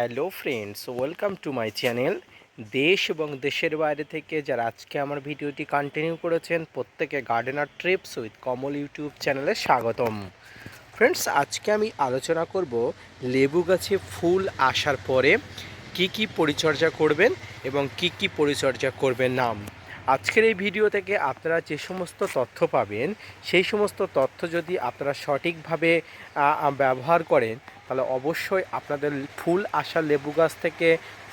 Hello friends, welcome to my channel. দেশ এবং দেশের বাইরে থেকে যারা আজকে আমার ভিডিওটি কন্টিনিউ করেছেন প্রত্যেকে gardener trips with Kamal YouTube চ্যানেলে স্বাগতম। ফ্রেন্ডস, আজকে আমি আলোচনা করব লেবু গাছে ফুল আসার পরে কি কি পরিচর্যা করবেন এবং কি কি পরিচর্যা করবেন না। আজকের এই ভিডিও থেকে আপনারা যে সমস্ত তথ্য পাবেন সেই সমস্ত তথ্য যদি আপনারা সঠিকভাবে ব্যবহার করেন তাহলে অবশ্যই আপনাদের ফুল আসা লেবু গাছ থেকে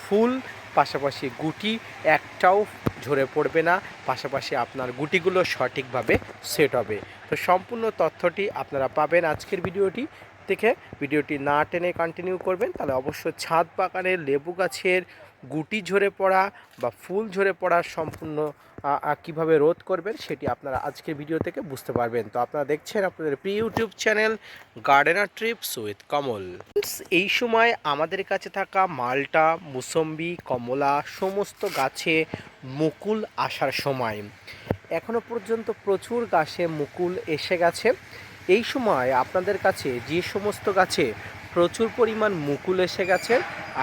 ফুল পাশাপাশি গুটি একটাও ঝরে পড়বে না, পাশাপাশি আপনার গুটিগুলো সঠিকভাবে সেট হবে। তো সম্পূর্ণ তথ্যটি আপনারা পাবেন আজকের ভিডিওটি থেকে। ভিডিওটি না টেনে কন্টিনিউ করবেন তাহলে অবশ্যই ছাদ বাগানের লেবু গাছের গুটি ঝরে পড়া বা ফুল ঝরে পড়া সম্পূর্ণ কীভাবে রোধ করবেন সেটি আপনারা আজকের ভিডিও থেকে বুঝতে পারবেন। তো আপনারা দেখছেন আপনাদের প্রিয় YouTube channel gardener trips with Kamal. এই সময় আমাদের কাছে থাকা মালটা, মুসম্বি, কমলা সমস্ত গাছে মুকুল আসার সময়। এখনও পর্যন্ত প্রচুর গাছে মুকুল এসে গেছে। এই সময় আপনাদের কাছে যে সমস্ত গাছে প্রচুর পরিমাণ মুকুল এসে গেছে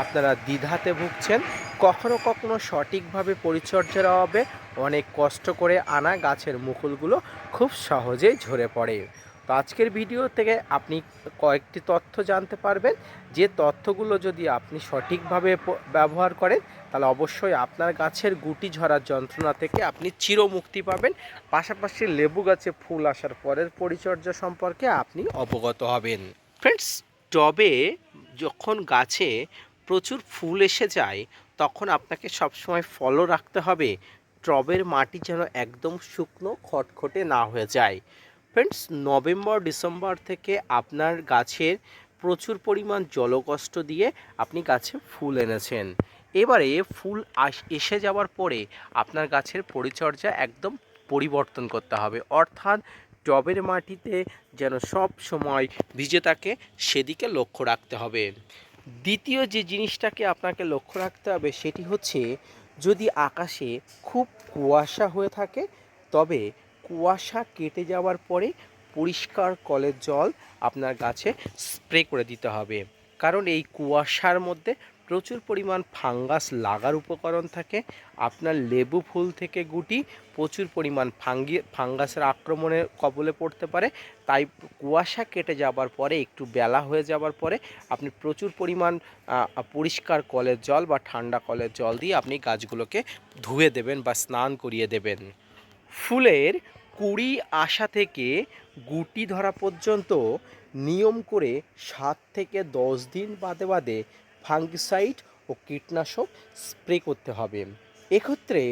আপনারা দ্বিধাতে ভুগছেন, কখনো কখনো সঠিকভাবে পরিচর্যার অভাবে অনেক কষ্ট করে আনা গাছের মুকুলগুলো খুব সহজেই ঝরে পড়ে। তো আজকের ভিডিও থেকে আপনি কয়েকটি তথ্য জানতে পারবেন, যে তথ্যগুলো যদি আপনি সঠিকভাবে ব্যবহার করেন তাহলে অবশ্যই আপনার গাছের গুটি ঝরার যন্ত্রণা থেকে আপনি চিরমুক্তি পাবেন। পাশাপাশি লেবু গাছে ফুল আসার পরের পরিচর্যা সম্পর্কে আপনি অবগত হবেন। ফ্রেন্ডস, টবে যখন গাছে প্রচুর ফুল এসে যায় তখন আপনাকে সবসময় ফলো রাখতে হবে টবের মাটি যেন একদম শুকনো খটখটে না হয়ে যায়। ফ্রেন্ডস, নভেম্বর ডিসেম্বর থেকে আপনার গাছের প্রচুর পরিমাণ জলকষ্ট দিয়ে আপনি গাছে ফুল এনেছেন। এবারে ফুল এসে যাওয়ার পরে আপনার গাছের পরিচর্যা একদম পরিবর্তন করতে হবে, অর্থাৎ টবের মাটিতে যেন সব সময় ভিজে থাকে সেদিকে লক্ষ্য রাখতে হবে। দ্বিতীয় যে জিনিসটাকে আপনাকে লক্ষ্য রাখতে হবে সেটি হচ্ছে, যদি আকাশে খুব কুয়াশা হয়ে থাকে তবে কুয়াশা কেটে যাওয়ার পরে পরিষ্কার কলের জল আপনার গাছে স্প্রে করে দিতে হবে। কারণ এই কুয়াশার মধ্যে প্রচুর পরিমাণ ফাঙ্গাস লাগার উপকরণ থাকে। আপনার লেবু ফুল থেকে গুটি প্রচুর পরিমাণ ফাঙ্গাসের আক্রমণের কবলে পড়তে পারে। তাই কুয়াশা কেটে যাবার পরে একটু বেলা হয়ে যাবার পরে আপনি প্রচুর পরিমাণ পরিষ্কার কলের জল বা ঠান্ডা কলের জল দিয়ে আপনি গাছগুলোকে ধুয়ে দেবেন বা স্নান করিয়ে দেবেন। ফুলের কুড়ি আসা থেকে গুটি ধরা পর্যন্ত নিয়ম করে 7 থেকে 10 দিন বাদে বাদে ফাঙ্গিসাইড ও কীটনাশক স্প্রে করতে হবে। এক্ষেত্রে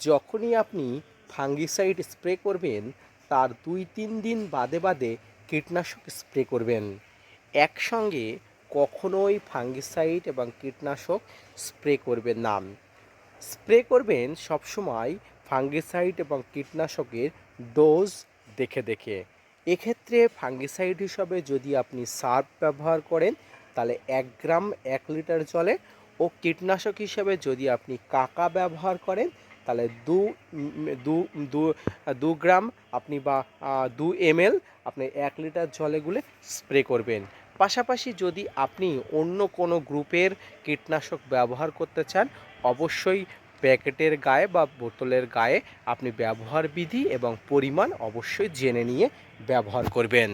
যখনই আপনি ফাঙ্গিসাইড স্প্রে করবেন তার 2-3 দিন বাদে বাদে কীটনাশক স্প্রে করবেন। একসঙ্গে কখনোই ফাঙ্গিসাইড এবং কীটনাশক স্প্রে করবেন না। স্প্রে করবেন সবসময় ফাঙ্গিসাইড এবং কীটনাশকের ডোজ দেখে দেখে। এক্ষেত্রে ফাঙ্গিসাইড হিসাবে যদি আপনি সার্ফ ব্যবহার করেন তাহলে 1 গ্রাম 1 লিটার জলে, ও কীটনাশক হিসাবে যদি আপনি কাকা ব্যবহার করেন তাহলে দু গ্রাম আপনি বা 2 ml আপনি 1 লিটার জলে গুলে স্প্রে করবেন। পাশাপাশি যদি আপনি অন্য কোনো গ্রুপের কীটনাশক ব্যবহার করতে চান অবশ্যই প্যাকেটের গায়ে বা বোতলের গায়ে আপনি ব্যবহার বিধি এবং পরিমাণ অবশ্যই জেনে নিয়ে ব্যবহার করবেন।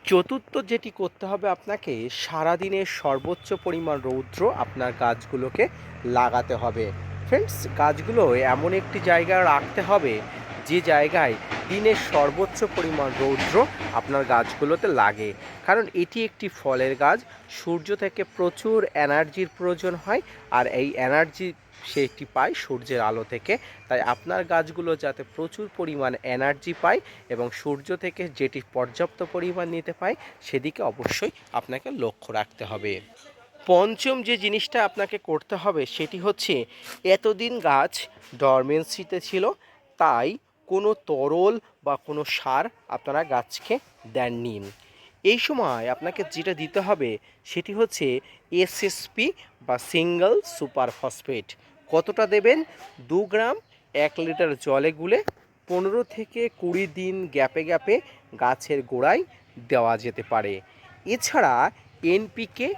চতুর্থ যেটি করতে হবে আপনাকে, সারাদিনের সর্বোচ্চ পরিমাণ রৌদ্র আপনার গাছগুলোকে লাগাতে হবে। ফ্রেন্ডস, গাছগুলো এমন একটি জায়গায় রাখতে হবে যে জায়গায় দিনের সর্বোচ্চ পরিমাণ রৌদ্র আপনার গাছগুলোতে লাগে। কারণ এটি একটি ফলের গাছ, সূর্য থেকে প্রচুর এনার্জির প্রয়োজন হয়, আর এই এনার্জি সেটি পায় সূর্যের আলো থেকে। তাই আপনার গাছগুলো যাতে প্রচুর পরিমাণ এনার্জি পায় এবং সূর্য থেকে যেটি পর্যাপ্ত পরিমাণ নিতে পায় সেদিকে অবশ্যই আপনাকে লক্ষ্য রাখতে হবে। পঞ্চম যে জিনিসটা আপনাকে করতে হবে সেটি হচ্ছে, এতদিন গাছ ডরমেন্সিতে ছিল তাই কোনো তরল বা কোনো সার আপনারা গাছকে দেননি। এই সময় আপনাকে যেটা দিতে হবে সেটি হচ্ছে এসএসপি বা সিঙ্গল সুপার ফসফেট। কতটা দেবেন? 2 গ্রাম 1 লিটার জলে গুলে 15 থেকে 20 দিন গ্যাপে গ্যাপে গাছের গোড়ায় দেওয়া যেতে পারে। এছাড়া এনপিকে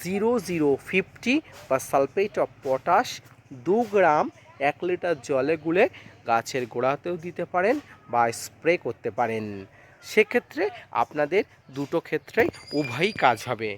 0050 বা sulphate of potash 2 gram 1 litre জলে গুলে গাছের গোড়াতেও দিতে পারেন বা স্প্রে করতে পারেন। সেক্ষেত্রে আপনাদের দুটো ক্ষেত্রেই উভয়ই কাজ হবে।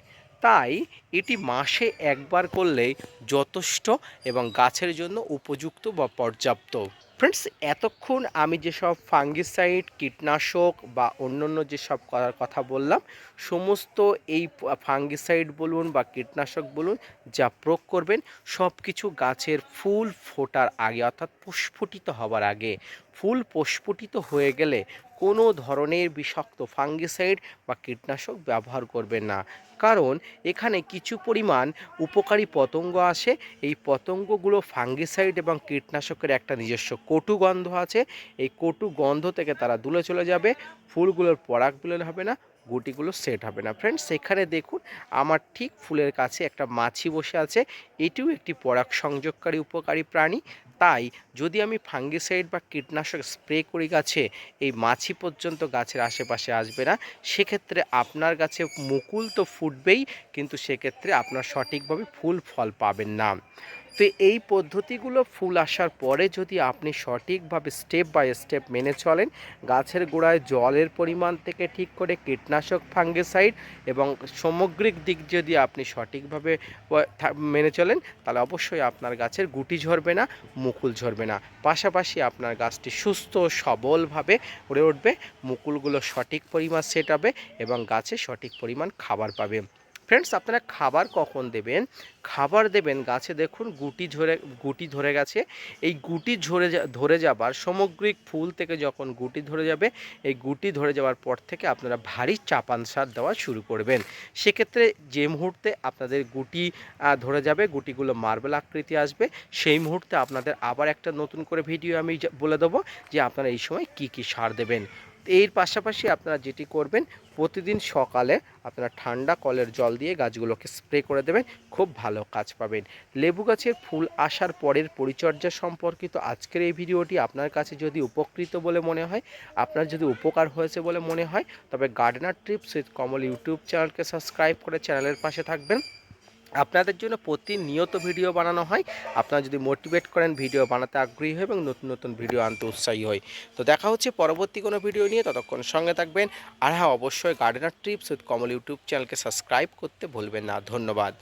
তাই এটি মাসে একবার করলেই যথেষ্ট এবং গাছের জন্য উপযুক্ত বা পর্যাপ্ত। ফ্রেন্ডস, এতক্ষণ আমি যেসব ফাঙ্গিসাইড, কীটনাশক বা অন্যান্য যেসব কথা বললাম, সমস্ত এই ফাঙ্গিসাইড বলুন বা কীটনাশক বলুন যা প্রয়োগ করবেন, সব কিছু গাছের ফুল ফোটার আগে, অর্থাৎ প্রস্ফুটিত হবার আগে। ফুল প্রস্ফুটিত হয়ে গেলে কোনো ধরনের বিষাক্ত ফাঙ্গিসাইড বা কীটনাশক ব্যবহার করবেন না, কারণ এখানে কিছু পরিমাণ উপকারী পতঙ্গ আসে। এই পতঙ্গগুলো ফাঙ্গিসাইড এবং কীটনাশকের একটা নিজস্ব কটু গন্ধ আছে, এই কটু গন্ধ থেকে তারা দূরে চলে যাবে, ফুলগুলোর পরাগগুলো হবে না, গুটিগুলো সেট হবে না। ফ্রেন্ডস, এখানে দেখুন আমার ঠিক ফুলের কাছে একটা মাছি বসে আছে, এটিও একটি পরাগ সংযোগকারী উপকারী প্রাণী। তাই যদি আমি ফাঙ্গিসাইড বা কীটনাশক স্প্রে করি গাছে, এই মাছি পর্যন্ত গাছের আশেপাশে আসবে না। সেক্ষেত্রে আপনার গাছে মুকুল তো ফুটবেই, কিন্তু সেক্ষেত্রে আপনার সঠিকভাবে ফুল ফল পাবেন না। তো এই পদ্ধতিগুলো ফুল আসার পরে যদি আপনি সঠিকভাবে স্টেপ বাই স্টেপ মেনে চলেন, গাছের গোড়ায় জলের পরিমাণ থেকে ঠিক করে কীটনাশক, ফাঙ্গিসাইড এবং সামগ্রিক দিক যদি আপনি সঠিকভাবে মেনে চলেন, তাহলে অবশ্যই আপনার গাছের গুটি ঝরবে না, মুকুল ঝরবে না। পাশাপাশি আপনার গাছটি সুস্থ সবলভাবে গড়ে উঠবে, মুকুলগুলো সঠিক পরিমাণ সেট হবে এবং গাছে সঠিক পরিমাণ খাবার পাবে। ফ্রেন্ডস, আপনারা খাবার কখন দেবেন? খাবার দেবেন গাছে, দেখুন গুটি ধরে গেছে, এই গুটি ধরে যাবার সামগ্রিক ফুল থেকে যখন গুটি ধরে যাবে, এই গুটি ধরে যাওয়ার পর থেকে আপনারা ভারী চাপান সার দেওয়া শুরু করবেন। সেক্ষেত্রে যে মুহূর্তে আপনাদের গুটি ধরে যাবে, গুটিগুলো মার্বেল আকৃতি আসবে, সেই মুহূর্তে আপনাদের আবার একটা নতুন করে ভিডিও আমি বলে দেবো যে আপনারা এই সময় কি কি সার দেবেন। এর পাশাপাশি আপনারা যেটি করবেন, প্রতিদিন সকালে আপনারা ঠান্ডা কলের জল দিয়ে গাছগুলোকে স্প্রে করে দেবেন, খুব ভালো কাজ পাবেন। লেবু গাছের ফুল আসার পরের পরিচর্যা সম্পর্কিত আজকের এই ভিডিওটি আপনার কাছে যদি উপকৃত বলে মনে হয়, আপনার যদি উপকার হয়েছে বলে মনে হয়, তবে gardener trips with Kamal YouTube চ্যানেলকে সাবস্ক্রাইব করে চ্যানেলের পাশে থাকবেন। আপনাদের জন্য প্রতিনিয়ত ভিডিও বানানো হয়, আপনারা যদি মোটিভেট করেন, ভিডিও বানাতে আগ্রহী হয় এবং নতুন নতুন ভিডিও আনতে উৎসাহী হয়। তো দেখা হচ্ছে পরবর্তী কোনো ভিডিও নিয়ে, ততক্ষণ সঙ্গে থাকবেন। আর হ্যাঁ, অবশ্যই gardener trips with Kamal YouTube চ্যানেলকে সাবস্ক্রাইব করতে ভুলবেন না। ধন্যবাদ।